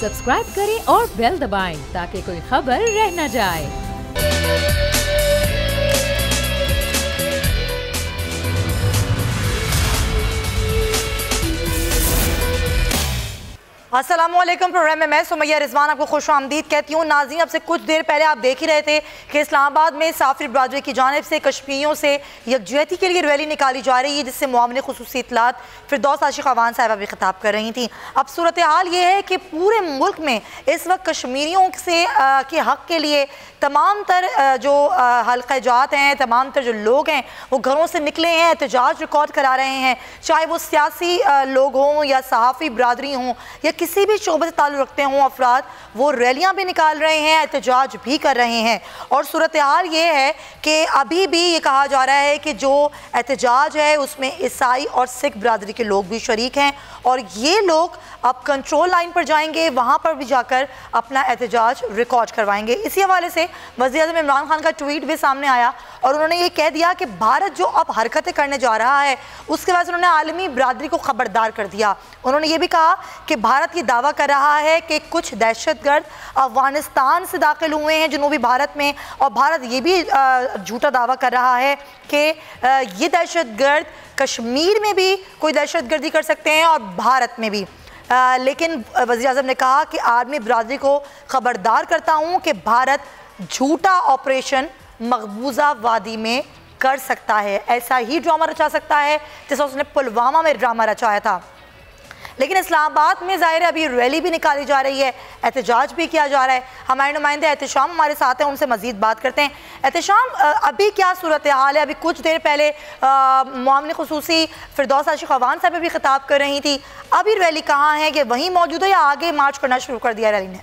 Subscribe करें और bell दबाएं ताकि कोई खबर रह न जाए। अस्सलामुअलैकुम। प्रोग्राम में मैं सुमैया रिजवान आपको खुशामदीद कहती हूँ। नाज़रीन, अब से कुछ देर पहले आप देख ही रहे थे कि इस्लामाबाद में साफिर बरादरी की जानिब से कश्मीरियों से यकजहती के लिए रैली निकाली जा रही है, जिससे मुआविन खुसूसी इत्तलात फिरदौस आशिक अवान साहिबा भी खिताब कर रही थी। अब सूरत हाल ये है कि पूरे मुल्क में इस वक्त कश्मीरियों से के हक़ के लिए तमाम तर जो हल्क़े जात हैं, तमाम तर जो लोग हैं वो घरों से निकले हैं, एहतजाज रिकॉर्ड करा रहे हैं। चाहे वो सियासी लोग हों या सहाफ़ी बरादरी हों या किसी भी शोबे से ताल्लुक़ रखते हों अफराद, वो रैलियाँ भी निकाल रहे हैं, एहतजाज भी कर रहे हैं। और सूरत हाल ये है कि अभी भी ये कहा जा रहा है कि जो एहतजाज है उसमें ईसाई और सिख बरादरी के लोग भी शरीक हैं और ये लोग अब कंट्रोल लाइन पर जाएंगे, वहाँ पर भी जाकर अपना एहतजाज रिकॉर्ड करवाएंगे। इसी हवाले से वज़ीर-ए-आज़म इमरान खान का ट्वीट भी सामने आया और उन्होंने ये कह दिया कि भारत जो अब हरकतें करने जा रहा है उसके बाद उन्होंने आलमी बरादरी को ख़बरदार कर दिया। उन्होंने ये भी कहा कि भारत ये दावा कर रहा है कि कुछ दहशतगर्द अफ़गानिस्तान से दाखिल हुए हैं जनूबी भारत में, और भारत ये भी झूठा दावा कर रहा है कि ये दहशतगर्द कश्मीर में भी कोई दहशतगर्दी कर सकते हैं और भारत में भी। लेकिन वज़ीर-ए-आज़म ने कहा कि आर्मी बरादरी को ख़बरदार करता हूँ कि भारत झूठा ऑपरेशन मकबूजा वादी में कर सकता है, ऐसा ही ड्रामा रचा सकता है जैसा उसने पुलवामा में ड्रामा रचाया था। लेकिन इस्लामाबाद में ज़ाहिर है अभी रैली भी निकाली जा रही है, एहतजाज भी किया जा रहा है। हमारे नुमाइंदे एहतशाम हमारे साथ हैं, उनसे मज़ीद बात करते हैं। एहतशाम, अभी क्या सूरत हाल है? अभी कुछ देर पहले मुआविन खुसूसी फिरदौस आशिक अवान साहब भी खिताब कर रही थी। अभी रैली कहाँ है, कि वहीं मौजूद है या आगे मार्च करना शुरू कर दिया रैली ने?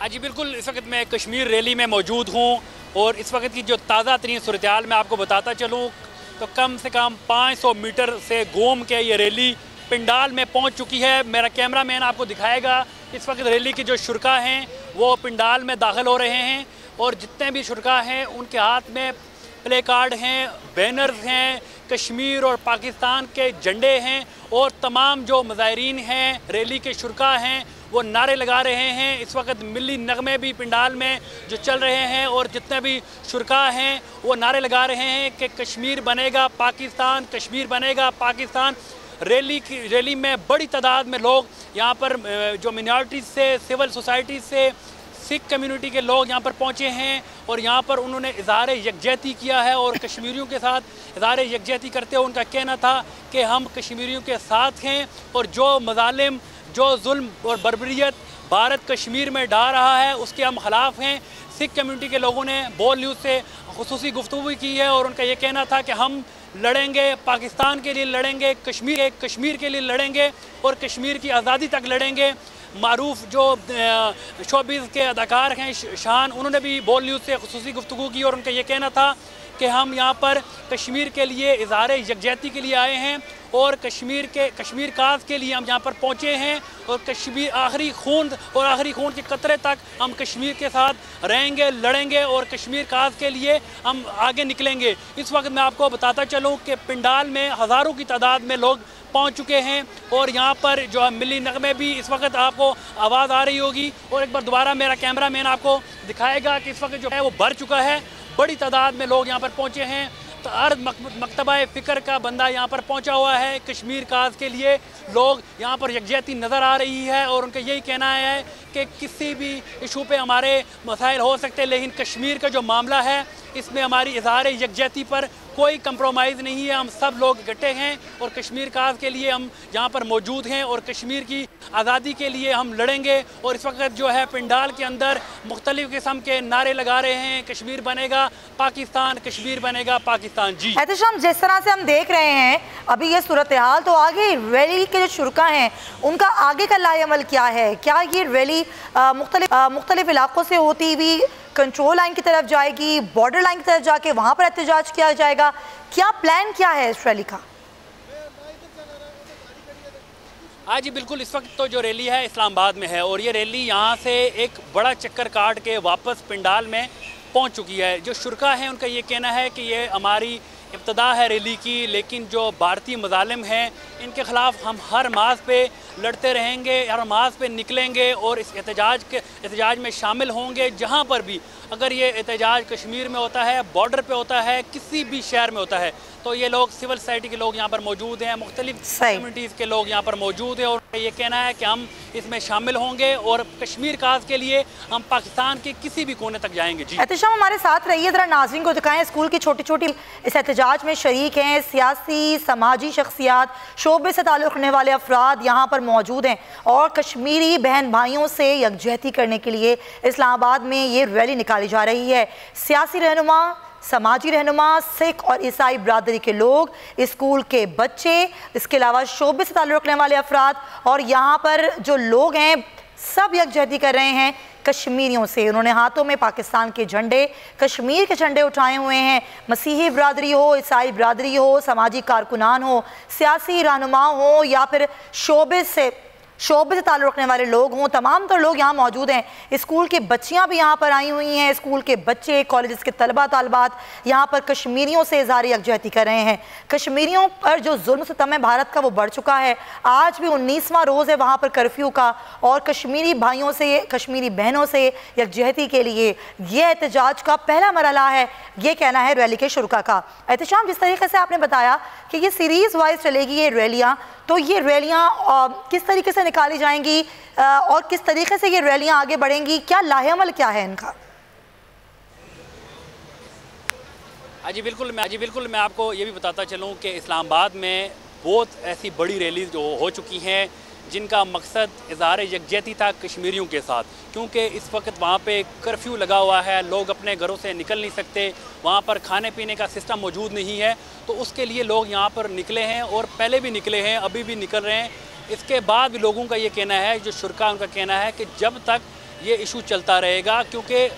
हाँ जी बिल्कुल, इस वक्त मैं कश्मीर रैली में मौजूद हूँ और इस वक्त की जो ताज़ा तरीन सूरत हाल मैं आपको बताता चलूँ तो कम से कम 500 मीटर से घूम के ये रैली पिंडाल में पहुंच चुकी है। मेरा कैमरा मैन आपको दिखाएगा। इस वक्त रैली के जो शुरका हैं वो पिंडाल में दाखिल हो रहे हैं और जितने भी शुरका हैं उनके हाथ में प्ले कार्ड हैं, बैनर्स हैं, कश्मीर और पाकिस्तान के झंडे हैं और तमाम जो मुज़ाहिरीन हैं, रैली के शुरका हैं, वो नारे लगा रहे हैं। इस वक्त मिली नगमे भी पिंडाल में जो चल रहे हैं और जितने भी शुरका हैं वो नारे लगा रहे हैं कि कश्मीर बनेगा पाकिस्तान, कश्मीर बनेगा पाकिस्तान। रैली में बड़ी तादाद में लोग यहाँ पर जो मिनॉरिटीज़ से, सिविल सोसाइटी से, सिख कम्युनिटी के लोग यहाँ पर पहुँचे हैं और यहाँ पर उन्होंने इज़हार यकजहती किया है और कश्मीरियों के साथ इज़हार यकजहती करते हुए उनका कहना था कि हम कश्मीरियों के साथ हैं और जो मज़ालिम, जो जुल्म और बर्बरियत भारत कश्मीर में डा रहा है उसके हम खिलाफ हैं। सिख कम्युनिटी के लोगों ने बोल न्यूज़ से खुसूसी गुफ्तगू की है और उनका ये कहना था कि हम लड़ेंगे, पाकिस्तान के लिए लड़ेंगे, कश्मीर के लिए लड़ेंगे और कश्मीर की आज़ादी तक लड़ेंगे। मारूफ जो शोबिज़ के अदाकार हैं शान, उन्होंने भी बोल न्यूज़ से खुसूसी गुफ्तगू की और उनका ये कहना था कि हम यहाँ पर कश्मीर के लिए इज़हार यकजहती के लिए आए हैं और कश्मीर काज के लिए हम यहाँ पर पहुँचे हैं और कश्मीर आखिरी खून के कतरे तक हम कश्मीर के साथ रहेंगे, लड़ेंगे और कश्मीर काज के लिए हम आगे निकलेंगे। इस वक्त मैं आपको बताता चलूँ कि पिंडाल में हज़ारों की तादाद में लोग पहुंच चुके हैं और यहाँ पर जो मिली नगमे भी इस वक्त आपको आवाज़ आ रही होगी और एक बार दोबारा मेरा कैमरा मैन आपको दिखाएगा कि इस वक्त जो है वो भर चुका है। बड़ी तादाद में लोग यहाँ पर पहुँचे हैं। तो अर्ध मकतबा फ़िक्र का बंदा यहाँ पर पहुँचा हुआ है। कश्मीर काज के लिए लोग यहाँ पर यकजहती नज़र आ रही है और उनका यही कहना है कि किसी भी इशू पे हमारे मसाइल हो सकते हैं, लेकिन कश्मीर का जो मामला है इसमें हमारी इज़हार यकजहती पर कोई कंप्रोमाइज़ नहीं है। हम सब लोग इकट्ठे हैं और कश्मीर काज के लिए हम यहाँ पर मौजूद हैं और कश्मीर की आज़ादी के लिए हम लड़ेंगे। और इस वक्त जो है पिंडाल के अंदर मुख्तलिफ़ किस्म के नारे लगा रहे हैं, कश्मीर बनेगा पाकिस्तान, कश्मीर बनेगा पाकिस्तान। जी एहतशाम, जिस तरह से हम देख रहे हैं अभी ये सूरत हाल, तो आगे रैली के जो शुरका हैं उनका आगे का लाएअमल क्या है? क्या ये रैली मुख्तलिफ इलाकों से होती हुई कंट्रोल लाइन की तरफ जाएगी, बॉर्डर लाइन की तरफ जाके वहाँ पर एहतजाज किया जाएगा? क्या प्लान क्या है इस रैली का? हाँ जी बिल्कुल, इस वक्त तो जो रैली है इस्लामाबाद में है और ये रैली यहाँ से एक बड़ा चक्कर काट के वापस पिंडाल में पहुँच चुकी है। जो शुरका हैं उनका ये कहना है कि ये हमारी इब्तदा है रैली की, लेकिन जो भारतीय मज़ालिम हैं इनके ख़िलाफ़ हम हर मार्च पे लड़ते रहेंगे, हर मार्च पे निकलेंगे और इस एहतजाज में शामिल होंगे। जहाँ पर भी अगर ये एहतजाज कश्मीर में होता है, बॉर्डर पे होता है, किसी भी शहर में होता है, तो ये लोग सिविल सोसाइटी के लोग यहाँ पर मौजूद हैं, मुख्तलिफ कम्युनिटीज़ के लोग यहाँ पर मौजूद हैं और ये कहना है कि हम इसमें शामिल होंगे और कश्मीर काज के लिए हम पाकिस्तान के किसी भी कोने तक जाएंगे। जी एहतशाम हमारे साथ रहिए, ज़रा नाज़रीन को दिखाएं स्कूल की छोटी छोटी इस एहतजाज में शरीक हैं, सियासी समाजी शख्सियात, शोबे से ताल्लुक़ रखने वाले अफराद यहाँ पर मौजूद हैं और कश्मीरी बहन भाइयों से यकजहती करने के लिए इस्लामाबाद में ये रैली निकाली जा रही है। सियासी रहनुमा, समाजी रहनुमा, सिख और ईसाई बरादरी के लोग, स्कूल के बच्चे, इसके अलावा शोबे से ताल्लुक़ रखने वाले अफराद और यहाँ पर जो लोग हैं सब यकजहती कर रहे हैं कश्मीरियों से। उन्होंने हाथों में पाकिस्तान के झंडे, कश्मीर के झंडे उठाए हुए हैं। मसीही बरादरी हो, ईसाई बरादरी हो, समाजी कारकुनान हो, सियासी रहनुमा हो या फिर शोबे से ताल्लुक़ रखने वाले लोग हों, तमाम तो लोग यहाँ मौजूद हैं। स्कूल की बच्चियाँ भी यहाँ पर आई हुई हैं, स्कूल के बच्चे, कॉलेज के तलबा तालबात यहाँ पर कश्मीरियों से इज़हार यकजहती कर रहे हैं। कश्मीरियों पर जो जुल्म सितम है भारत का वो बढ़ चुका है। आज भी 19वां रोज़ है वहाँ पर कर्फ्यू का और कश्मीरी भाइयों से, कश्मीरी बहनों से यकजहती के लिए ये एहतजाज का पहला मरहला है, ये कहना है रैली के शुरुका का। एहतशाम, जिस तरीके से आपने बताया कि ये सीरीज़ वाइज चलेगी ये रैलियाँ, तो ये रैलियाँ किस तरीके से निकाली जाएंगी और किस तरीके से ये रैलियाँ आगे बढ़ेंगी, क्या लाहेअमल क्या है इनका? जी बिल्कुल मैं आपको ये भी बताता चलूँ कि इस्लामाबाद में बहुत ऐसी बड़ी रैली जो हो चुकी हैं जिनका मकसद इज़हार यकजहती था कश्मीरियों के साथ, क्योंकि इस वक्त वहाँ पे कर्फ्यू लगा हुआ है, लोग अपने घरों से निकल नहीं सकते, वहाँ पर खाने पीने का सिस्टम मौजूद नहीं है, तो उसके लिए लोग यहाँ पर निकले हैं और पहले भी निकले हैं, अभी भी निकल रहे हैं। इसके बाद भी लोगों का ये कहना है, जो शुरा उनका कहना है कि जब तक ये इशू चलता रहेगा, क्योंकि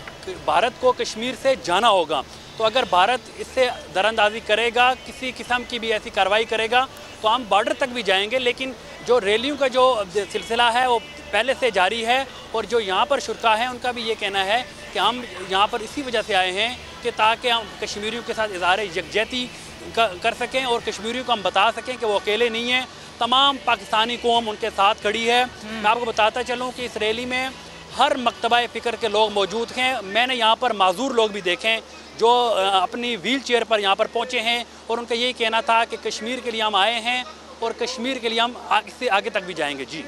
भारत को कश्मीर से जाना होगा, तो अगर भारत इससे दरअंदाजी करेगा, किसी किस्म की भी ऐसी कार्रवाई करेगा, तो हम बॉर्डर तक भी जाएंगे। लेकिन जो रैलियों का जो सिलसिला है वो पहले से जारी है और जो यहाँ पर शुरा हैं उनका भी ये कहना है कि हम यहाँ पर इसी वजह से आए हैं कि ताकि हम कश्मीरियों के साथ इज़हार यकजहती कर सकें और कश्मीरियों को हम बता सकें कि वो अकेले नहीं हैं, तमाम पाकिस्तानी कौम उनके साथ खड़ी है। मैं आपको बताता चलूँ कि इस रैली में हर मकतबा फ़िक्र के लोग मौजूद हैं। मैंने यहाँ पर माजूर लोग भी देखें जो अपनी व्हील चेयर पर यहाँ पर पहुँचे हैं और उनका यही कहना था कि कश्मीर के लिए हम आए हैं और कश्मीर के लिए हम इससे आगे तक भी जाएंगे। जी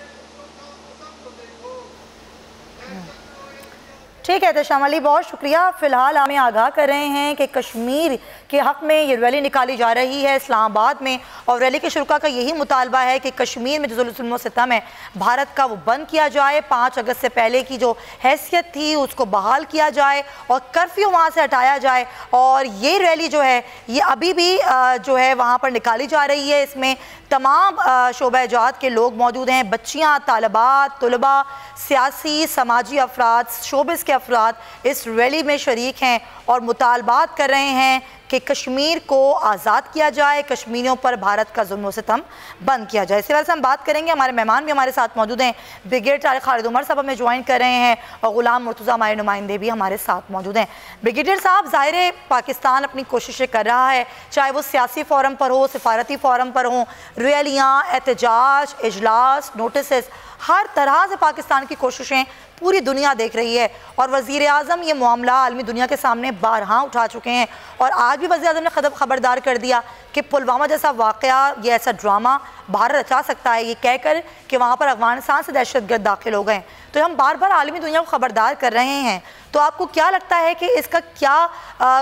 ठीक है एहतशाम अली, बहुत शुक्रिया। फ़िलहाल हमें आगाह कर रहे हैं कि कश्मीर के हक़ में ये रैली निकाली जा रही है इस्लामाबाद में और रैली के शुरुका का यही मुतालबा है कि कश्मीर में जो जुल्म सितम है भारत का वो बंद किया जाए, 5 अगस्त से पहले की जो हैसियत थी उसको बहाल किया जाए और कर्फ्यू वहाँ से हटाया जाए। और ये रैली जो है ये अभी भी जो है वहाँ पर निकाली जा रही है। इसमें तमाम शोबा-ए-जात के लोग मौजूद हैं, बच्चियाँ, तालिबात, तलबा, सियासी समाजी अफराद, शोबिस के अफराद इस रैली में शरीक हैं और मुतालबात कर रहे हैं कि कश्मीर को आज़ाद किया जाए, कश्मीरियों पर भारत का जुल्म सितम बंद किया जाए। इसी वजह से हम बात करेंगे, हमारे मेहमान भी हमारे साथ मौजूद हैं, ब्रिगेडियर तारिक खालिद उमर साहब हमें ज्वाइन कर रहे हैं और ग़ुलाम मुर्तज़ा हमारे नुमाइंदे भी हमारे साथ मौजूद हैं। ब्रिगेडियर साहब, ज़ाहिर है पाकिस्तान अपनी कोशिशें कर रहा है, चाहे वो सियासी फ़ोरम पर हो, सिफारती फ़ोरम पर हो, रैलियाँ, एहतजाज, इजलास, नोटिस, हर तरह से पाकिस्तान की कोशिशें पूरी दुनिया देख रही है और वज़ीर आज़म ये मामला आलमी दुनिया के सामने बारहा उठा चुके हैं और आज भी वज़ीर आज़म ने खबरदार कर दिया कि पुलवामा जैसा वाक़या, ये ऐसा ड्रामा भारत रचा सकता है, ये कहकर कि वहाँ पर अफ़गानिस्तान से दहशतगर्द दाखिल हो गए। तो हम बार बार आलमी दुनिया को ख़बरदार कर रहे हैं, तो आपको क्या लगता है कि इसका क्या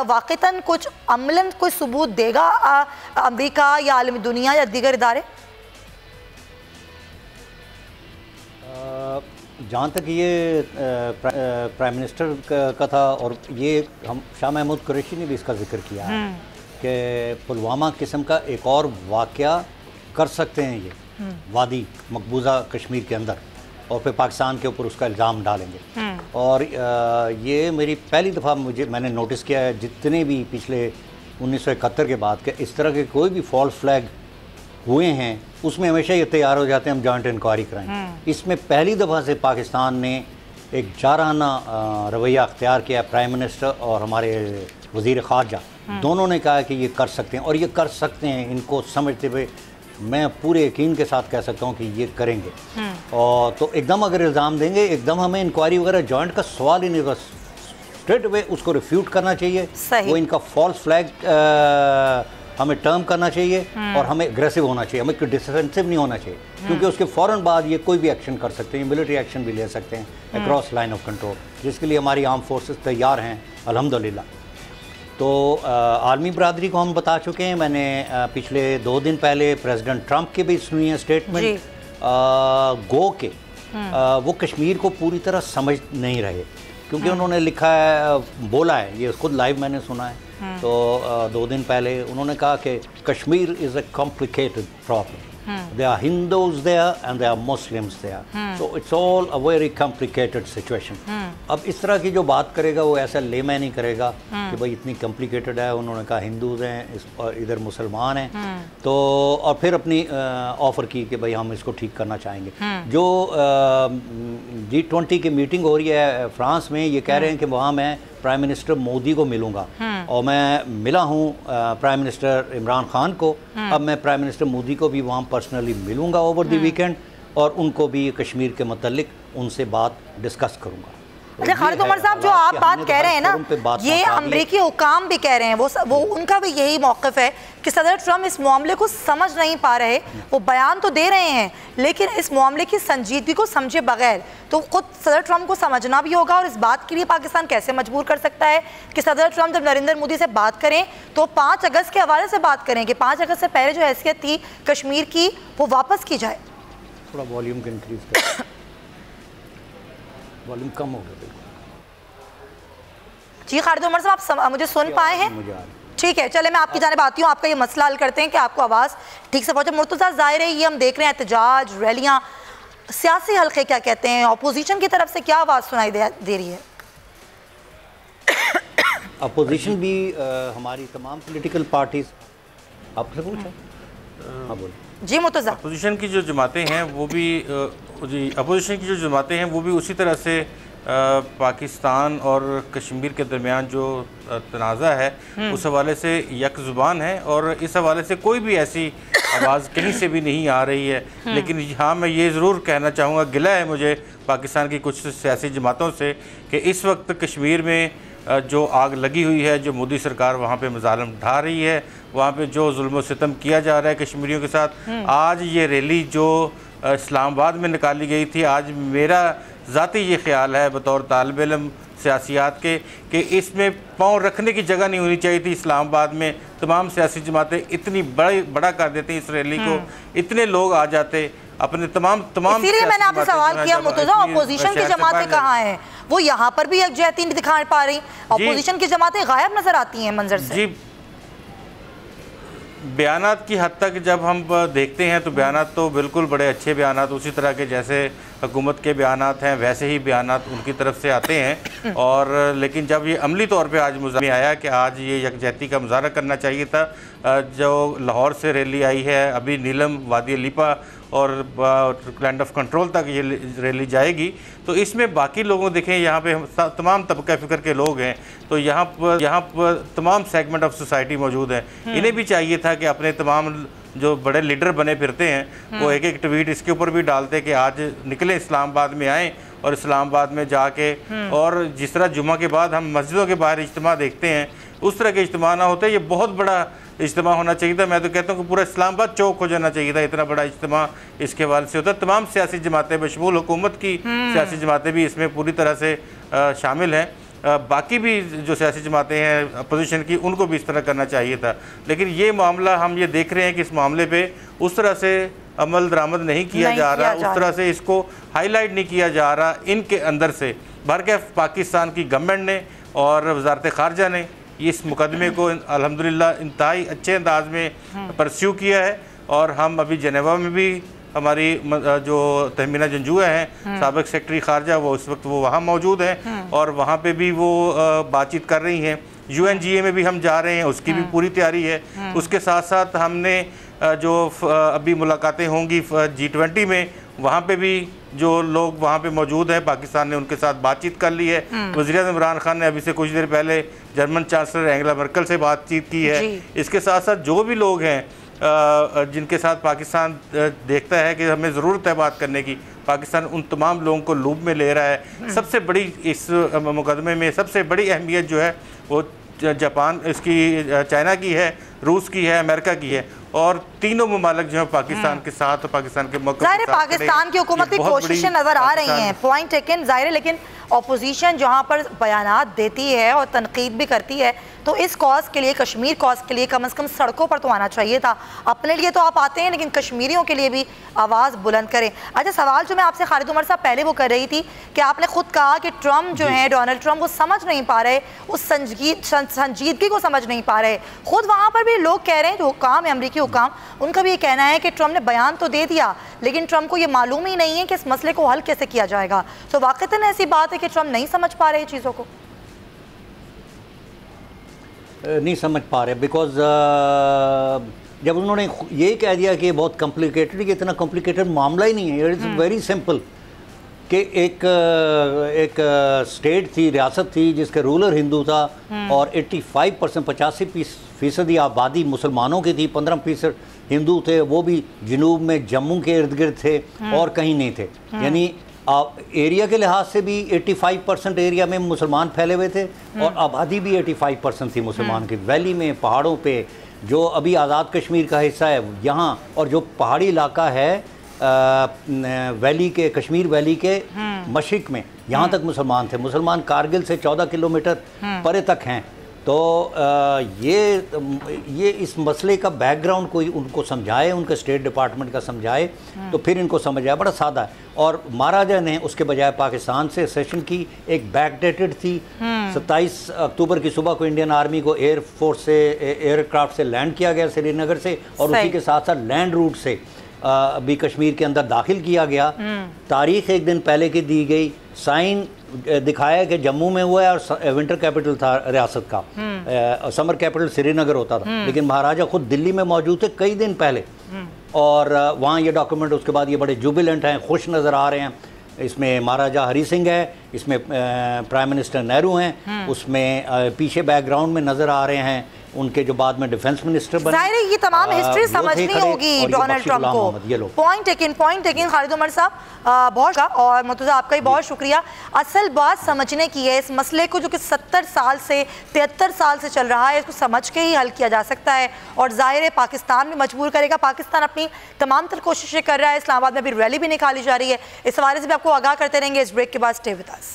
वाक़तन कुछ अमलन कोई सबूत देगा अमरीका या आलमी दुनिया या दीगर इदारे? जहाँ तक ये प्राइम मिनिस्टर का था और ये हम शाह महमूद कुरैशी ने भी इसका जिक्र किया है कि पुलवामा किस्म का एक और वाक़या कर सकते हैं ये वादी मकबूजा कश्मीर के अंदर और फिर पाकिस्तान के ऊपर उसका इल्ज़ाम डालेंगे। और ये मेरी पहली दफ़ा मैंने नोटिस किया है जितने भी पिछले 1971 के बाद के इस तरह के कोई भी फॉल्स फ्लैग हुए हैं उसमें हमेशा ये तैयार हो जाते हैं हम जॉइंट इंक्वायरी कराएं। इसमें पहली दफ़ा से पाकिस्तान ने एक जाराना रवैया अख्तियार किया, प्राइम मिनिस्टर और हमारे वज़ीर ख़ारजा दोनों ने कहा कि ये कर सकते हैं और ये कर सकते हैं। इनको समझते हुए मैं पूरे यकीन के साथ कह सकता हूँ कि ये करेंगे। और तो एकदम अगर इल्ज़ाम देंगे, एकदम हमें इंक्वायरी वगैरह जॉइंट का सवाल ही नहीं, बस स्ट्रेट वे उसको रिफ्यूट करना चाहिए। वो इनका फॉल्स फ्लैग हमें टर्म करना चाहिए और हमें एग्रेसिव होना चाहिए, हमें डिफेंसिव नहीं होना चाहिए, क्योंकि उसके फ़ौरन बाद ये कोई भी एक्शन कर सकते हैं, मिलिट्री एक्शन भी ले सकते हैं अक्रॉस लाइन ऑफ कंट्रोल, जिसके लिए हमारी आर्म फोर्सेस तैयार हैं अल्हम्दुलिल्लाह। तो आर्मी बरादरी को हम बता चुके हैं। मैंने पिछले 2 दिन पहले प्रेसिडेंट ट्रंप के भी सुनी है स्टेटमेंट, गो के वो कश्मीर को पूरी तरह समझ नहीं रहे, क्योंकि उन्होंने लिखा है, बोला है, ये खुद लाइव मैंने सुना है। तो 2 दिन पहले उन्होंने कहा कि Kashmir is a complicated problem, there are Hindus there and there are Muslims there, so it's all a very complicated situation। अब इस तरह की जो बात करेगा वो ऐसा लेमैन ही करेगा कि भाई इतनी कॉम्प्लिकेटेड है। उन्होंने कहा हिंदूज हैं और इधर मुसलमान हैं, तो और फिर अपनी ऑफ़र की कि भाई हम इसको ठीक करना चाहेंगे। जो G20 की मीटिंग हो रही है फ्रांस में, ये कह रहे हैं कि वहाँ मैं प्राइम मिनिस्टर मोदी को मिलूंगा, और मैं मिला हूँ प्राइम मिनिस्टर इमरान खान को। अब मैं प्राइम मिनिस्टर मोदी को भी वहाँ पर्सनली मिलूंगा ओवर द वीकेंड, और उनको भी कश्मीर के मतलब उनसे बात डिस्कस करूंगा। अच्छा खालिद उमर साहब, जो आप बात कह रहे हैं ना, ये अमरीकी हुकाम भी कह रहे हैं, वो उनका भी यही मौक़िफ़ है कि सदर ट्रम्प इस मामले को समझ नहीं पा रहे। वो बयान तो दे रहे हैं, लेकिन इस मामले की संजीदगी को समझे बगैर तो खुद सदर ट्रम्प को समझना भी होगा। और इस बात के लिए पाकिस्तान कैसे मजबूर कर सकता है कि सदर ट्रम्प जब नरेंद्र मोदी से बात करें तो 5 अगस्त के हवाले से बात करें कि 5 अगस्त से पहले जो हैसियत थी कश्मीर की वो वापस की जाए। थोड़ा वॉल्यूम का इंक्रीज कर, वॉल्यूम कम हो गया। जी खालिद उमर साहब, आप मुझे सुन पाए हैं? ठीक है, चले मैं आपकी जानिब आती हूँ, आपका ये मसला हल करते हैं कि आपको आवाज़ ठीक से पहुँचे। मुर्तज़ा, ज़ाहिर है ये हम देख रहे हैं एहतजाज, रैलियाँ, सियासी हल्के क्या कहते हैं, अपोजिशन की तरफ से क्या आवाज़ सुनाई दे रही है? अपोजिशन भी हमारी तमाम पॉलिटिकल पार्टीज, आपसे पूछा? हाँ बोलो जी मुर्तज़ा। अपोजिशन की जो जमातें हैं वो भी जी अपोजिशन की जो जमातें हैं वो भी उसी तरह से पाकिस्तान और कश्मीर के दरमियान जो तनाज़ा है उस हवाले से यक ज़ुबान है, और इस हवाले से कोई भी ऐसी आवाज़ कहीं से भी नहीं आ रही है। लेकिन हाँ, मैं ये ज़रूर कहना चाहूँगा, गिला है मुझे पाकिस्तान की कुछ सियासी जमातों से कि इस वक्त कश्मीर में जो आग लगी हुई है, जो मोदी सरकार वहाँ पे मज़ालिम ढा रही है, वहाँ पे जो जुल्म सितम किया जा रहा है कश्मीरियों के साथ। आज ये रैली जो इस्लामाबाद में निकाली गई थी, आज मेरा ज़ाती ये ख्याल है बतौर तालिब इल्म सियासियात के कि इसमें पाँव रखने की जगह नहीं होनी चाहिए थी। इस्लामाबाद में तमाम सियासी जमातें इतनी बड़ा कर देती इस रैली को, इतने लोग आ जाते अपने तमाम। इसीलिए मैंने आपसे सवाल किया मुर्तज़ा, अपोजिशन की जमातें कहाँ हैं? वो यहाँ पर भी यकजहती नहीं दिखा पा रही, अपोजिशन की जमातें गायब नजर आती हैं मंजर से। जी, बयानात की हद तक जब हम देखते हैं तो बयानात तो बिल्कुल बड़े अच्छे बयानात, उसी तरह के जैसे हुकूमत के बयानात हैं वैसे ही बयानात उनकी तरफ से आते हैं। और लेकिन जब ये अमली तौर पे आज मुझे आया कि आज ये यकजहती का मुजाहरा करना चाहिए था, जो लाहौर से रैली आई है, अभी नीलम, वादी लिपा और लैंड ऑफ कंट्रोल तक ये रैली जाएगी, तो इसमें बाकी लोगों देखें यहाँ पे तमाम तबका फ़िक्र के लोग हैं, तो यहाँ पर तमाम सेगमेंट ऑफ सोसाइटी मौजूद हैं। इन्हें भी चाहिए था कि अपने तमाम जो बड़े लीडर बने फिरते हैं वो एक ट्वीट इसके ऊपर भी डालते कि आज निकले इस्लामाबाद में आएँ, और इस्लामाबाद में जाके, और जिस तरह जुम्मा के बाद हम मस्जिदों के बाहर इज्तिमा देखते हैं उस तरह के इज्तिमा ना होते, ये बहुत बड़ा इज्तिमा होना चाहिए था। मैं तो कहता हूँ कि पूरा इस्लामाबाद चौक हो जाना चाहिए था, इतना बड़ा इज्तिमा इसके हवाले से होता। तमाम सियासी जमातें बशमूल हुकूमत की सियासी जमातें भी इसमें पूरी तरह से शामिल हैं। बाकी भी जो सियासी जमातें हैं अपोजिशन की, उनको भी इस तरह करना चाहिए था। लेकिन ये मामला हम ये देख रहे हैं कि इस मामले पे उस तरह से अमल दरामद नहीं किया जा रहा, उस तरह से इसको हाईलाइट नहीं किया जा रहा इनके अंदर से। बल्कि पाकिस्तान की गवर्नमेंट ने और वजारत ख़ारजा ने इस मुकदमे को अल्हम्दुलिल्लाह इंतहाई अच्छे अंदाज में परस्यू किया है। और हम अभी जेनेवा में भी हमारी जो तहमीना जंजुआ हैं साबिक सेक्रेटरी ख़ारजा, वो इस वक्त वो वहाँ मौजूद हैं और वहाँ पे भी वो बातचीत कर रही हैं। UNGA में भी हम जा रहे हैं, उसकी भी पूरी तैयारी है। उसके साथ साथ हमने जो अभी मुलाकातें होंगी G20 में, वहाँ पे भी जो लोग वहाँ पे मौजूद हैं, पाकिस्तान ने उनके साथ बातचीत कर ली है। वज़ीर-ए-आज़म इमरान खान ने अभी से कुछ देर पहले जर्मन चांसलर एंगेला मर्केल से बातचीत की है। इसके साथ साथ जो भी लोग हैं जिनके साथ पाकिस्तान देखता है कि हमें ज़रूरत है बात करने की, पाकिस्तान उन तमाम लोगों को लूप में ले रहा है। सबसे बड़ी इस मुकदमे में सबसे बड़ी अहमियत जो है वो जापान, इसकी चाइना की है, रूस की है, अमेरिका की है, और तीनों ममालिक जो है पाकिस्तान के साथ, पाकिस्तान के मौके ज़ाहिर है पाकिस्तान की हुकूमत की कोशिशें नज़र आ रही हैं, पॉइंट टेकन, ज़ाहिर है, लेकिन अपोजिशन जहाँ पर बयानात देती है और तनकीद भी करती है, तो इस कॉज के लिए, कश्मीर कॉज के लिए कम से कम सड़कों पर तो आना चाहिए था। अपने लिए तो आप आते हैं, लेकिन कश्मीरियों के लिए भी आवाज़ बुलंद करें। अच्छा, सवाल जो मैं आपसे खालिद उमर साहब पहले वो कर रही थी कि आपने खुद कहा कि ट्रम्प जो है, डोनाल्ड ट्रम्प, वो समझ नहीं पा रहे, उस संजीदगी को समझ नहीं पा रहे। खुद वहाँ पर भी लोग कह रहे हैं, जो हुकाम है, अमरीकी हुकाम, उनका भी ये कहना है कि ट्रम्प ने बयान तो दे दिया, लेकिन ट्रम्प को ये मालूम ही नहीं है कि इस मसले को हल कैसे किया जाएगा। तो वाक़तन ऐसी बात है कि ट्रम्प नहीं समझ पा रहे चीज़ों को, नहीं समझ पा रहे, बिकॉज जब उन्होंने ये कह दिया कि बहुत कॉम्प्लिकेटेड, ये इतना कॉम्प्लिकेटेड मामला ही नहीं है, इट इज़ वेरी सिंपल कि एक स्टेट थी, रियासत थी जिसके रूलर हिंदू था और 85% 85% आबादी मुसलमानों की थी, 15% हिंदू थे, वो भी जनूब में जम्मू के इर्द गिर्द थे और कहीं नहीं थे। यानी एरिया के लिहाज से भी 85% एरिया में मुसलमान फैले हुए थे और आबादी भी 85% थी मुसलमान की। वैली में, पहाड़ों पे, जो अभी आज़ाद कश्मीर का हिस्सा है यहाँ, और जो पहाड़ी इलाका है वैली के, कश्मीर वैली के मशरिक में, यहाँ तक मुसलमान थे। मुसलमान कारगिल से 14 किलोमीटर परे तक हैं। तो ये इस मसले का बैकग्राउंड कोई उनको समझाए, उनके स्टेट डिपार्टमेंट का समझाए, तो फिर इनको समझ आया। बड़ा सादा है। और महाराजा ने उसके बजाय पाकिस्तान से सेशन की, एक बैकडेटेड थी, 27 अक्टूबर की सुबह को इंडियन आर्मी को एयरफोर्स से, एयरक्राफ्ट से लैंड किया गया श्रीनगर से, और उसी के साथ साथ लैंड रूट से अभी कश्मीर के अंदर दाखिल किया गया। तारीख एक दिन पहले की दी गई, साइन दिखाया कि जम्मू में हुआ है और विंटर कैपिटल था रियासत का, समर कैपिटल श्रीनगर होता था, लेकिन महाराजा खुद दिल्ली में मौजूद थे कई दिन पहले, और वहाँ ये डॉक्यूमेंट उसके बाद ये बड़े जुबिलेंट हैं, खुश नज़र आ रहे हैं। इसमें महाराजा हरी सिंह है, इसमें प्राइम मिनिस्टर नेहरू हैं, उसमें पीछे बैकग्राउंड में नज़र आ रहे हैं उनके जो बाद में डिफेंस मिनिस्टर बने। ज़ाहिर है ये तमाम हिस्ट्री समझनी होगी डोनाल्ड ट्रम्प को। पॉइंट टेकिंग खालिद उमर साहब, बहुत और मुर्तज़ा आपका ही बहुत शुक्रिया। असल बात समझने की है, इस मसले को जो कि 70 साल से 73 साल से चल रहा है, इसको समझ के ही हल किया जा सकता है, और ज़ाहिर है पाकिस्तान भी मजबूर करेगा। पाकिस्तान अपनी तमाम तरह कोशिशें कर रहा है, इस्लामाबाद में भी रैली भी निकाली जा रही है। इस हवाले से भी आपको आगाह करते रहेंगे। इस ब्रेक के बाद stay with us.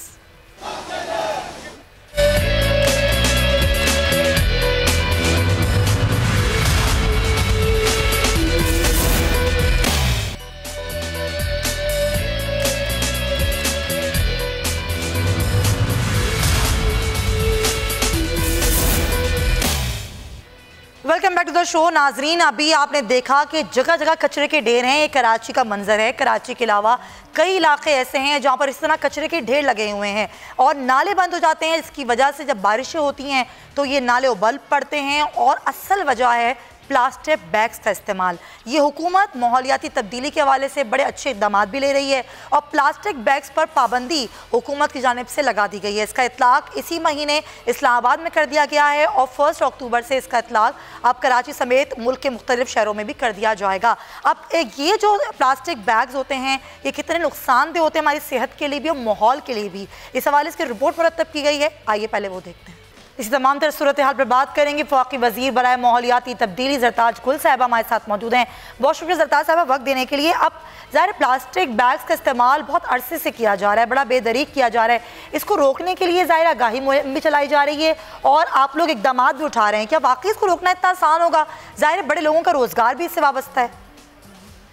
Welcome back to the show. नाजरीन, अभी आपने देखा कि जगह जगह कचरे के ढेर हैं। ये कराची का मंजर है। कराची के अलावा कई इलाके ऐसे हैं जहाँ पर इस तरह कचरे के ढेर लगे हुए हैं और नाले बंद हो जाते हैं। इसकी वजह से जब बारिशें होती हैं तो ये नाले उबल पड़ते हैं, और असल वजह है प्लास्टिक बैग्स का इस्तेमाल। ये हुकूमत माहौलियाती तब्दीली के हवाले से बड़े अच्छे इक़दाम भी ले रही है, और प्लास्टिक बैग्स पर पाबंदी हुकूमत की जानिब से लगा दी गई है। इसका इतलाक़ इसी महीने इस्लामाबाद में कर दिया गया है, और 1 अक्टूबर से इसका इतलाक़ अब कराची समेत मुल्क के मुख्तलिफ शहरों में भी कर दिया जाएगा। अब ये जो प्लास्टिक बैग्स होते हैं, ये कितने नुकसानदेह होते हैं हमारी सेहत के लिए भी और माहौल के लिए भी, इस हवाले से रिपोर्ट मुरतब की गई है। आइए पहले वो देखते हैं। इसी तमाम तरह सूरत हाल पर बात करेंगे। वफाकी वज़ीर बराए माहौलियाती तब्दीली ज़रताज गुल साहिबा हमारे साथ मौजूद हैं। बहुत शुक्रिया ज़रताज साहिबा वक्त देने के लिए। अब ज़ाहिर प्लास्टिक बैग्स का इस्तेमाल बहुत अरसे से किया जा रहा है, बड़ा बेदरीक किया जा रहा है। इसको रोकने के लिए ज़ाहिर आगाही मुहिम भी चलाई जा रही है और आप लोग इक़दाम भी उठा रहे हैं। क्या वाकई इसको रोकना इतना आसान होगा? ज़ाहिर बड़े लोगों का रोज़गार भी इससे वाबस्ता है।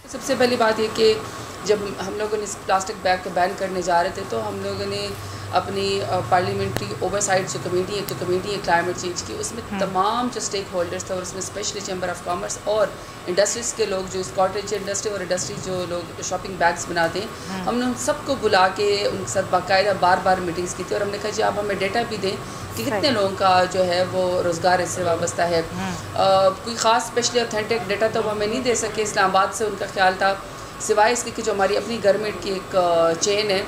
सबसे पहली बात ये कि जब हम लोगों ने इस प्लास्टिक बैग को बैन करने जा रहे थे तो हम लोगों ने अपनी पार्लियामेंट्री ओवरसाइट जो कमेटी है क्लाइमेट चेंज की, उसमें तमाम जो स्टेक होल्डर्स थे और उसमें स्पेशली चैम्बर ऑफ कॉमर्स और इंडस्ट्रीज़ के लोग, जो कॉटेज इंडस्ट्री और इंडस्ट्री जो लोग शॉपिंग बैग्स बनाते हैं, हमने उन सबको बुला के उनके साथ बाकायदा बार मीटिंग्स की थी और हमने कहा जी आप हमें डेटा भी दें कि कितने लोगों का जो है वो रोज़गार इससे वाबस्ता है। कोई ख़ास स्पेशली ऑथेंटिक डेटा तो हमें नहीं दे सके। इस्लामाबाद से उनका ख्याल था सिवाय इसके कि जो हमारी अपनी गारमेंट की एक चेन है,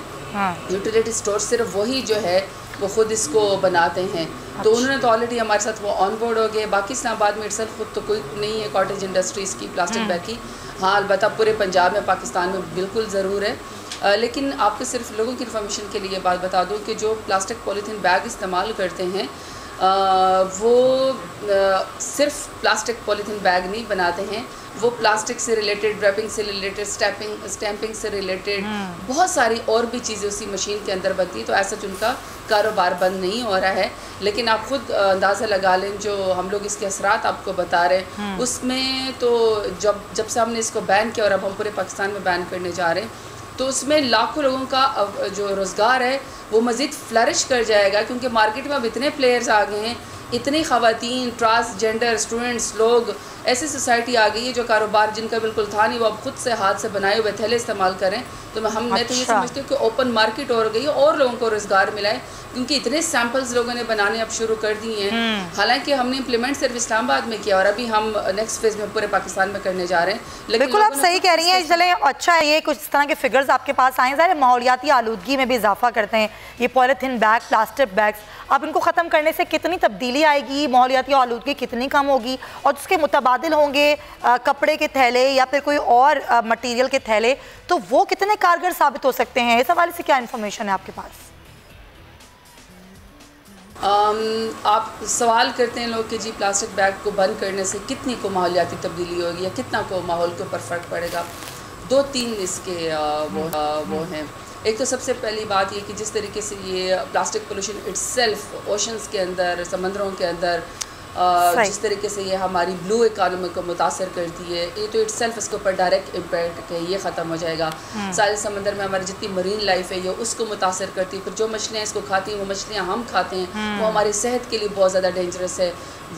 यूटिलिटी स्टोर, सिर्फ वही जो है वो ख़ुद इसको बनाते हैं। तो उन्होंने तो ऑलरेडी हमारे साथ वो ऑन बोर्ड हो गए। बाकी इस्लामाबाद में इटसेल्फ खुद तो कोई नहीं है कॉटेज इंडस्ट्रीज़ की प्लास्टिक बैग की। हाँ, अलबत्ता पूरे पंजाब में, पाकिस्तान में बिल्कुल ज़रूर है। लेकिन आपको सिर्फ लोगों की इन्फॉर्मेशन के लिए बात बता दूँ कि जो प्लास्टिक पॉलीथीन बैग इस्तेमाल करते हैं वो सिर्फ प्लास्टिक पॉलीथीन बैग नहीं बनाते हैं, वो प्लास्टिक से रिलेटेड, रैपिंग से रिलेटेड, स्टैंपिंग से रिलेटेड बहुत सारी और भी चीज़ें उसी मशीन के अंदर बनती है। तो ऐसा उनका कारोबार बंद नहीं हो रहा है। लेकिन आप खुद अंदाज़ा लगा लें, जो हम लोग इसके असरात आपको बता रहे हैं उसमें तो जब से हमने इसको बैन किया और अब हम पूरे पाकिस्तान में बैन करने जा रहे हैं, तो उसमें लाखों लोगों का जो रोज़गार है वो मज़ीद फ्लरिश कर जाएगा, क्योंकि मार्केट में अब इतने प्लेयर्स आ गए हैं, इतनी ख़वातीन, ट्रांसजेंडर स्टूडेंट्स, लोग, ऐसी सोसाइटी आ गई है जो कारोबार जिनका बिल्कुल था नहीं, वो अब खुद से हाथ से बनाए हुए थैले इस्तेमाल करें। तो मैं तो ये समझती हूँ कि ओपन मार्केट हो गई है और लोगों को रोज़गार मिला है, क्योंकि इतने सैम्पल्स लोगों ने बनाने अब शुरू कर दिए हैं। हालांकि हमने इम्प्लीमेंट सिर्फ इस्लामाबाद में किया और अभी हम नेक्स्ट फेज़ में पूरे पाकिस्तान में करने जा रहे हैं। लेकिन बिल्कुल आप सही कह रही हैं। चले, अच्छा है ये कुछ इस तरह के फिगर्स आपके पास आए, ज़ाहिर माहौलियाती आलूदगी में भी इजाफा करते हैं ये पॉलीथीन बैग, प्लास्टिक बैग्स। अब इनको ख़त्म करने से कितनी तब्दीली आएगी, माहौलियाती आलूदगी कितनी कम होगी, और उसके मुतबादिल होंगे कपड़े के थैले या फिर कोई और मटेरियल के थैले, तो वो कितने कारगर साबित हो सकते हैं? इस हवाले से क्या इन्फॉर्मेशन है आपके पास? आप सवाल करते हैं लोग कि जी प्लास्टिक बैग को बंद करने से कितनी को माहौलियाती तब्दीली होगी या कितना को माहौल के ऊपर फ़र्क पड़ेगा। 2-3 इसके वो हैं। एक तो सबसे पहली बात ये कि जिस तरीके से ये प्लास्टिक पोल्यूशन इट्सेल्फ ओशंस के अंदर, समंदरों के अंदर जिस तरीके से ये हमारी ब्लू इकानमी को मुतासर करती है, ये तो इट्सेल्फ इसके ऊपर डायरेक्ट इम्पैक्ट है, ये ख़त्म हो जाएगा। सारे समंदर में हमारी जितनी मरीन लाइफ है ये उसको मुतासर करती है। फिर जो मछलियाँ इसको खाती हैं, वो मछलियाँ हम खाते हैं, वो हमारी सेहत के लिए बहुत ज़्यादा डेंजरस है,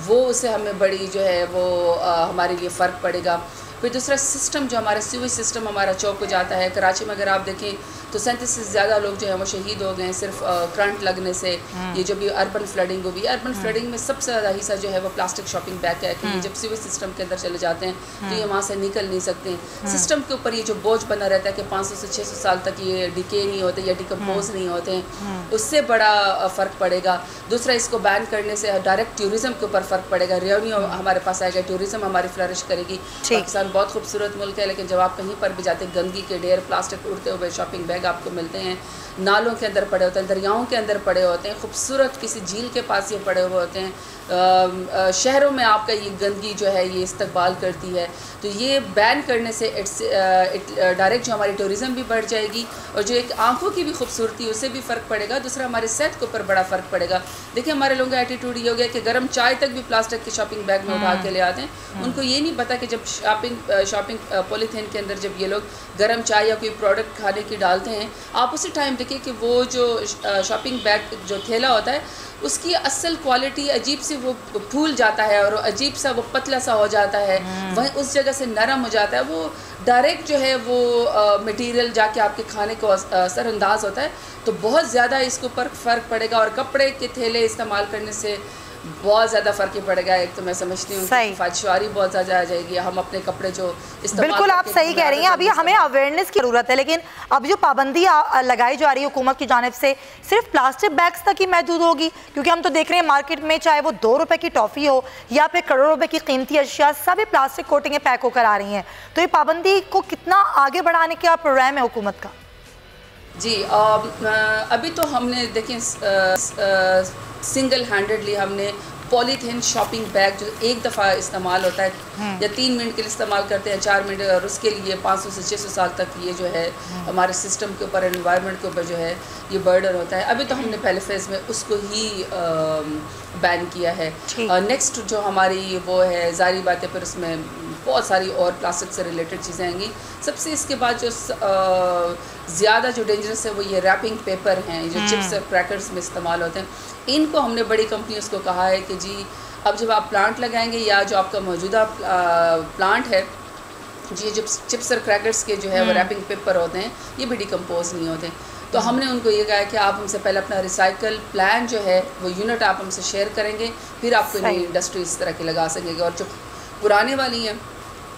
वो उससे हमें बड़ी जो है वो हमारे लिए फ़र्क पड़ेगा। फिर दूसरा सिस्टम जो हमारा सीवेज सिस्टम हमारा चौक हो जाता है। कराची में अगर आप देखें तो 37 से ज़्यादा लोग जो हैं वो शहीद हो गए हैं सिर्फ करंट लगने से। ये जो भी अर्बन फ्लडिंग हुई, अर्बन फ्लडिंग में सबसे ज़्यादा हिस्सा जो है वो प्लास्टिक शॉपिंग बैग का है कि ये जब सीवेज सिस्टम के अंदर चले जाते हैं तो ये वहाँ से निकल नहीं सकते। सिस्टम के ऊपर ये जो बोझ बना रहता है कि 500 से 600 साल तक ये डिके नहीं होते या डिकम्पोज नहीं होते हैं, उससे बड़ा फ़र्क पड़ेगा। दूसरा, इसको बैन करने से डायरेक्ट टूरिज़म के ऊपर फ़र्क पड़ेगा, रेवेन्यू हमारे पास आएगा, टूरिज़म हमारी फ्लरिश करेगी। पाकिस्तान बहुत खूबसूरत मुल्क है, लेकिन जब आप कहीं पर भी जाते हैं गंदगी के ढेर, प्लास्टिक उड़ते हुए शॉपिंग बैग आपको मिलते हैं, नालों के अंदर पड़े होते हैं, दरियाओं के अंदर पड़े होते हैं, खूबसूरत किसी झील के पास ये पड़े हुए होते हैं, शहरों में आपका ये गंदगी जो है ये इस्तकबाल करती है। तो ये बैन करने से डायरेक्ट जो हमारी टूरिज़म भी बढ़ जाएगी और जो एक आंखों की भी खूबसूरती उससे भी फ़र्क पड़ेगा। दूसरा, हमारे सेहत के ऊपर बड़ा फ़र्क पड़ेगा। देखिए, हमारे लोगों का एटीट्यूड ये हो गया कि गर्म चाय तक भी प्लास्टिक के शॉपिंग बैग में उठा के ले आते हैं। उनको ये नहीं पता कि जब शॉपिंग पॉलीथीन के अंदर जब ये लोग गर्म चाय या कोई प्रोडक्ट खाने की डालते हैं, आप उसी टाइम देखिए कि वो जो शॉपिंग बैग जो थैला होता है उसकी असल क्वालिटी अजीब सी वो फूल जाता है और अजीब सा वो पतला सा हो जाता है, वहीं उस जगह से नरम हो जाता है, वो डायरेक्ट जो है वो मटेरियल जाके आपके खाने को असरअंदाज होता है। तो बहुत ज़्यादा इसके ऊपर फ़र्क पड़ेगा और कपड़े के थैले इस्तेमाल करने से बहुत ज़्यादा फ़र्क ही पड़ेगा। एक तो मैं समझती हूँ कि फाशवारी बहुत ज़्यादा आ जाएगी, हम अपने कपड़े जो बिल्कुल आप सही कह रही हैं। अभी हमें अवेयरनेस की ज़रूरत है, लेकिन अब जो पाबंदी लगाई जा रही है हुकूमत की जानिब से सिर्फ प्लास्टिक बैग्स तक ही महदूद होगी, क्योंकि हम तो देख रहे हैं मार्केट में चाहे वो 2 रुपए की टॉफ़ी हो या फिर करोड़ों रुपए की कीमती अशिया सभी प्लास्टिक कोटिंगें पैक होकर आ रही हैं। तो ये पाबंदी को कितना आगे बढ़ाने का प्रोग्राम है हुकूमत का? जी, अभी तो हमने देखें सिंगल हैंडेडली हमने पॉलीथीन शॉपिंग बैग जो एक दफ़ा इस्तेमाल होता है या 3 मिनट के लिए इस्तेमाल करते हैं, 4 मिनट, और उसके लिए 500 से 600 साल तक ये जो है हमारे सिस्टम के ऊपर, एनवायरनमेंट के ऊपर जो है ये बर्डन होता है। अभी तो हमने पहले फेज़ में उसको ही बैन किया है। नेक्स्ट जो हमारी वो है ज़ाहिर बात है, फिर उसमें बहुत सारी और प्लास्टिक से रिलेटेड चीज़ें आएंगी। सबसे इसके बाद जो ज़्यादा जो डेंजरस है वो ये रैपिंग पेपर हैं, जो चिप्स और क्रैकर्स में इस्तेमाल होते हैं। इनको हमने बड़ी कंपनियों को कहा है कि जी अब जब आप प्लांट लगाएंगे या जो आपका मौजूदा प्लांट है, जी जो चिप्स और क्रैकर्स के जो है वो रैपिंग पेपर होते हैं ये भी डिकम्पोज नहीं होते। तो हमने उनको ये कहा कि आप हमसे पहले अपना रिसाइकल प्लान जो है वो यूनिट आप हमसे शेयर करेंगे, फिर आपको नई इंडस्ट्री इस तरह की लगा सकेंगे। और जो पुराने वाली हैं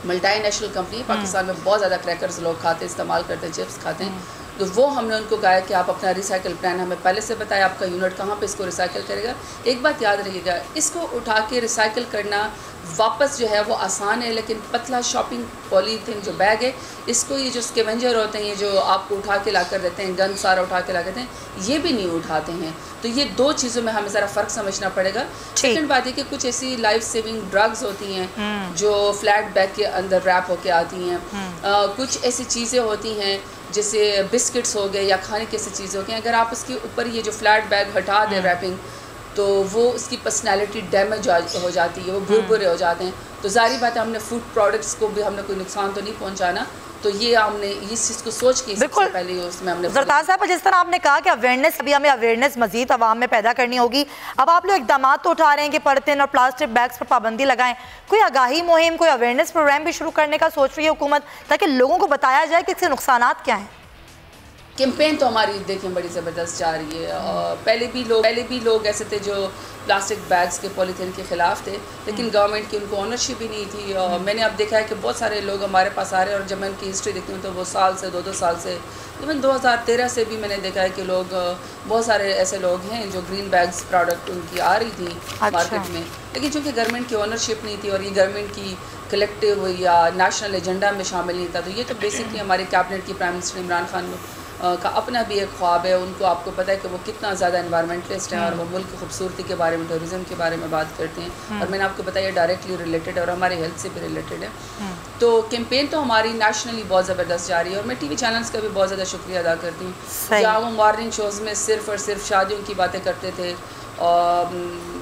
मल्टी नेशनल कंपनी, पाकिस्तान में बहुत ज़्यादा क्रैकर्स लोग खाते इस्तेमाल करते हैं, चिप्स खाते हैं। तो वो हमने उनको कहा कि आप अपना रिसाइकिल प्लान हमें पहले से बताएं, आपका यूनिट कहाँ पे इसको रिसाइकिल करेगा। एक बात याद रखिएगा, इसको उठा के रिसाइकिल करना वापस जो है वो आसान है, लेकिन पतला शॉपिंग पॉलीथीन जो बैग है, इसको ये जो स्कैवेंजर होते हैं, ये जो आपको उठा के ला कर देते हैं, गंद सारा उठा के ला देते हैं, ये भी नहीं उठाते हैं। तो ये दो चीज़ों में हमें ज़रा फ़र्क समझना पड़ेगा। सेकंड बात है कि कुछ ऐसी लाइफ सेविंग ड्रग्स होती हैं जो फ्लैट बैग के अंदर रैप होके आती हैं। कुछ ऐसी चीज़ें होती हैं जैसे बिस्किट्स हो गए या खाने की ऐसी चीज़ें हो गई, अगर आप उसके ऊपर ये जो फ्लैट बैग हटा दें रैपिंग, तो वो उसकी पर्सनैलिटी डैमेज हो जाती है, वो भुरभुरे हो जाते हैं। तो जाहिर बात है हमने फूड प्रोडक्ट्स को भी हमने कोई नुकसान तो नहीं पहुंचाना, तो ये हमने इस चीज़ को सोच के सबसे पहले उसमें हमने ज़रदार साहब, जिस तरह आपने कहा कि अवेयरनेस, अभी हमें अवेयरनेस मजीद आवाम में पैदा करनी होगी। अब आप लोग इकदाम तो उठा रहे हैं कि पॉलिथीन और प्लास्टिक बैग्स पर पाबंदी लगाएं, कोई आगाही मुहिम, कोई अवेयरनेस प्रोग्राम भी शुरू करने का सोच रही है हुकूमत, ताकि लोगों को बताया जाए कि इसके नुकसानात क्या हैं? कैंपेन तो हमारी देखें बड़ी ज़बरदस्त जा रही है। पहले भी लोग ऐसे थे जो प्लास्टिक बैग्स के पॉलीथीन के ख़िलाफ़ थे, लेकिन गवर्नमेंट की उनको ऑनरशिप ही नहीं थी। और मैंने अब देखा है कि बहुत सारे लोग हमारे पास आ रहे हैं, और जब मैं उनकी हिस्ट्री देखती हूँ तो वो साल से 2-2 साल से, इवन 2013 से भी मैंने देखा है कि लोग, बहुत सारे ऐसे लोग हैं जो ग्रीन बैग्स प्रोडक्ट उनकी आ रही थी मार्केट में, लेकिन चूँकि गवर्नमेंट की ऑनरशिप नहीं थी और ये गवर्नमेंट की कलेक्टिव या नेशनल एजेंडा में शामिल नहीं था। तो ये तो बेसिकली हमारे कैबिनेट की प्राइम मिनिस्टर इमरान खान का अपना भी एक ख्वाब है। उनको आपको पता है कि वो कितना ज़्यादा इन्वायरमेंटलिस्ट हैं और वो मुल्क की खूबसूरती के बारे में, टूरिज़म के बारे में बात करते हैं, और मैंने आपको बताया डायरेक्टली रिलेटेड है और हमारे हेल्थ से भी रिलेटेड है। तो कैंपेन तो हमारी नेशनली बहुत ज़बरदस्त जा रही है, और मैं टीवी चैनल्स का भी बहुत ज़्यादा शुक्रिया अदा करती हूँ, जहाँ वो मॉर्निंग शोज़ में सिर्फ़ और सिर्फ शादियों की बातें करते थे, और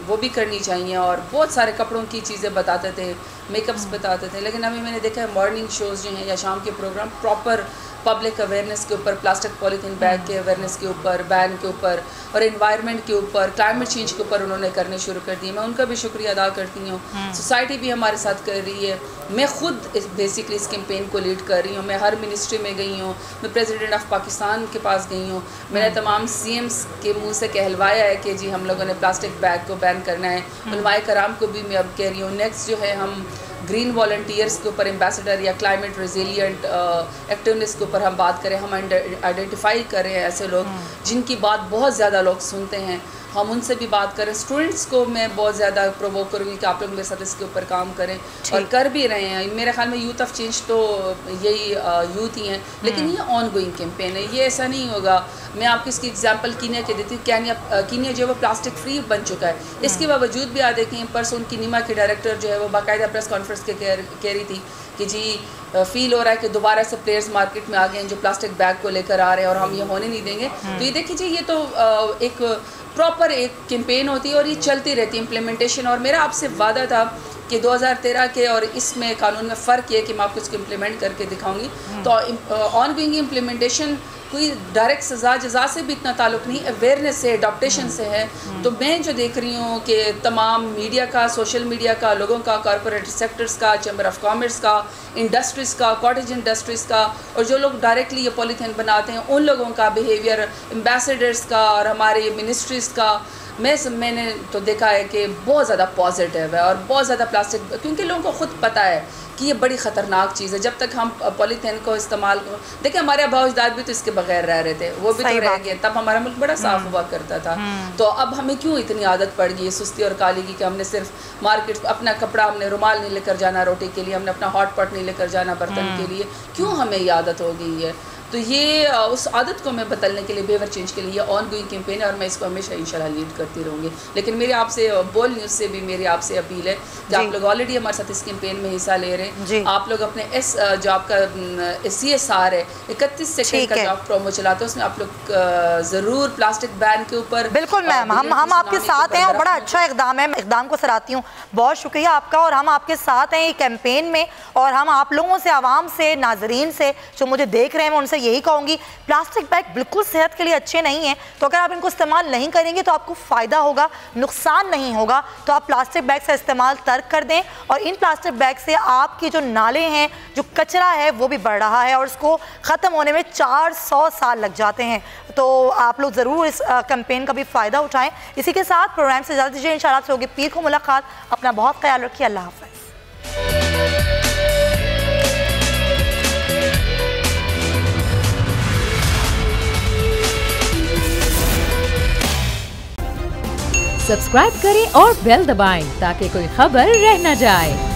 वो भी करनी चाहिए, और बहुत सारे कपड़ों की चीज़ें बताते थे, मेकअप्स बताते थे। लेकिन अभी मैंने देखा है मॉर्निंग शोज़ जो हैं या शाम के प्रोग्राम प्रॉपर पब्लिक अवेयरनेस के ऊपर, प्लास्टिक पॉलीथीन बैग के अवेयरनेस के ऊपर, बैन के ऊपर, और एनवायरनमेंट के ऊपर, क्लाइमेट चेंज के ऊपर उन्होंने करने शुरू कर दिए। मैं उनका भी शुक्रिया अदा करती हूँ। सोसाइटी भी हमारे साथ कर रही है। मैं खुद बेसिकली इस कैंपेन को लीड कर रही हूँ। मैं हर मिनिस्ट्री में गई हूँ, मैं प्रेसिडेंट ऑफ पाकिस्तान के पास गई हूँ, मैंने तमाम CMs के मुँह से कहलवाया है कि जी हम लोगों ने प्लास्टिक बैग को बैन करना है। उलमाए कराम को भी मैं अब कह रही हूँ। नेक्स्ट जो है, हम ग्रीन वॉलंटियर्स के ऊपर, एम्बेसडर या क्लाइमेट रेजिलिएंट एक्टिवनेस के ऊपर हम बात करें, हम आइडेंटिफाई करें ऐसे लोग जिनकी बात बहुत ज़्यादा लोग सुनते हैं, हम उनसे भी बात करें। स्टूडेंट्स को मैं बहुत ज़्यादा प्रोवोक करूँगी कि आप लोग मेरे साथ इसके ऊपर काम करें, और कर भी रहे हैं। मेरे ख्याल में यूथ ऑफ चेंज तो यही यूथ ही हैं, लेकिन ये ऑन गोइंग कैंपेन है, ये ऐसा नहीं होगा। मैं आपको इसकी एग्जांपल कीनिया के देती हूँ। कीनिया जो है वो प्लास्टिक फ्री बन चुका है, इसके बावजूद भी आप देखें, परसों उनकी नीमा की डायरेक्टर जो है वो बाकायदा प्रेस कॉन्फ्रेंस के कह रही थी कि जी फील हो रहा है कि दोबारा से प्लेयर्स मार्केट में आ गए हैं जो प्लास्टिक बैग को लेकर आ रहे हैं, और हम ये होने नहीं देंगे। तो ये देखिए, ये तो एक प्रॉपर एक कैंपेन होती है और ये चलती रहती है इम्प्लीमेंटेशन। और मेरा आपसे वादा था कि 2013 के और इसमें कानून में फ़र्क ये कि मैं आपको इसको इम्प्लीमेंट करके दिखाऊंगी। तो ऑन गोइंग इम्प्लीमेंटेशन कोई डायरेक्ट सज़ा जज़ा से भी इतना ताल्लुक़ नहीं, अवेयरनेस से, अडॉप्टेशन से है। तो मैं जो देख रही हूँ कि तमाम मीडिया का, सोशल मीडिया का, लोगों का, कॉरपोरेट सेक्टर्स का, चैम्बर ऑफ कॉमर्स का, इंडस्ट्रीज़ का, कॉटेज इंडस्ट्रीज़ का, और जो लोग डायरेक्टली ये पॉलीथीन बनाते हैं उन लोगों का बिहेवियर, एम्बेसडर्स का और हमारे मिनिस्ट्रीज़ का, मैंने तो देखा है कि बहुत ज़्यादा पॉजिटिव है। और बहुत ज़्यादा प्लास्टिक, क्योंकि लोगों को ख़ुद पता है कि ये बड़ी ख़तरनाक चीज़ है। जब तक हम पॉलीथीन को इस्तेमाल, देखिए हमारे आबा अजदाद भी तो इसके बगैर रह रहे थे, वो भी तो रह गए, तब हमारा मुल्क बड़ा साफ़ हुआ करता था। तो अब हमें क्यों इतनी आदत पड़ गई है सुस्ती और काली की, कि हमने सिर्फ मार्केट अपना कपड़ा, हमने रुमाल नहीं लेकर जाना रोटी के लिए, हमने अपना हॉट पॉट नहीं लेकर जाना बर्तन के लिए, क्यों हमें ये आदत हो गई है। तो ये उस आदत को मैं बदलने के लिए, बिहेवियर चेंज के लिए ये ऑन गोइंग कैंपेन है, और मैं इसको हमेशा इंशाल्लाह लीड करती रहूँगी। लेकिन मेरी आपसे, बोल न्यूज़ से भी मेरी आपसे अपील है कि आप लोग ऑलरेडी हमारे साथ इस कैंपेन में हिस्सा ले रहे हैं, आप लोग अपने जो आपका CSR है 31 सेकंड का जो आप प्रोमो चलाते हैं, उसमें आप लोग ज़रूर प्लास्टिक बैन के ऊपर। बिल्कुल मैम, हम आपके साथ हैं और बड़ा अच्छा इकदाम है, इकदाम को सराहती हूँ, बहुत शुक्रिया आपका। और हम आपके साथ हैं ये कैंपेन में, और हम आप लोगों से, आवाम से, नाजरीन से जो मुझे देख रहे हैं, मैं उनसे यही कहूँगी, प्लास्टिक बैग बिल्कुल सेहत के लिए अच्छे नहीं हैं। तो अगर आप इनको इस्तेमाल नहीं करेंगे तो आपको फ़ायदा होगा, नुकसान नहीं होगा। तो आप प्लास्टिक बैग से इस्तेमाल तर्क कर दें, और इन प्लास्टिक बैग से आपके जो नाले हैं, जो कचरा है, वो भी बढ़ रहा है, और उसको ख़त्म होने में 400 साल लग जाते हैं। तो आप लोग ज़रूर इस कैंपेन का भी फ़ायदा उठाएँ। इसी के साथ प्रोग्राम से इजाज़त दीजिए, इंशाल्लाह से होगी पीर को मुलाकात। अपना बहुत ख्याल रखिए, अल्लाह हाफ़िज़। सब्सक्राइब करें और बेल दबाएं ताकि कोई खबर रह न जाए।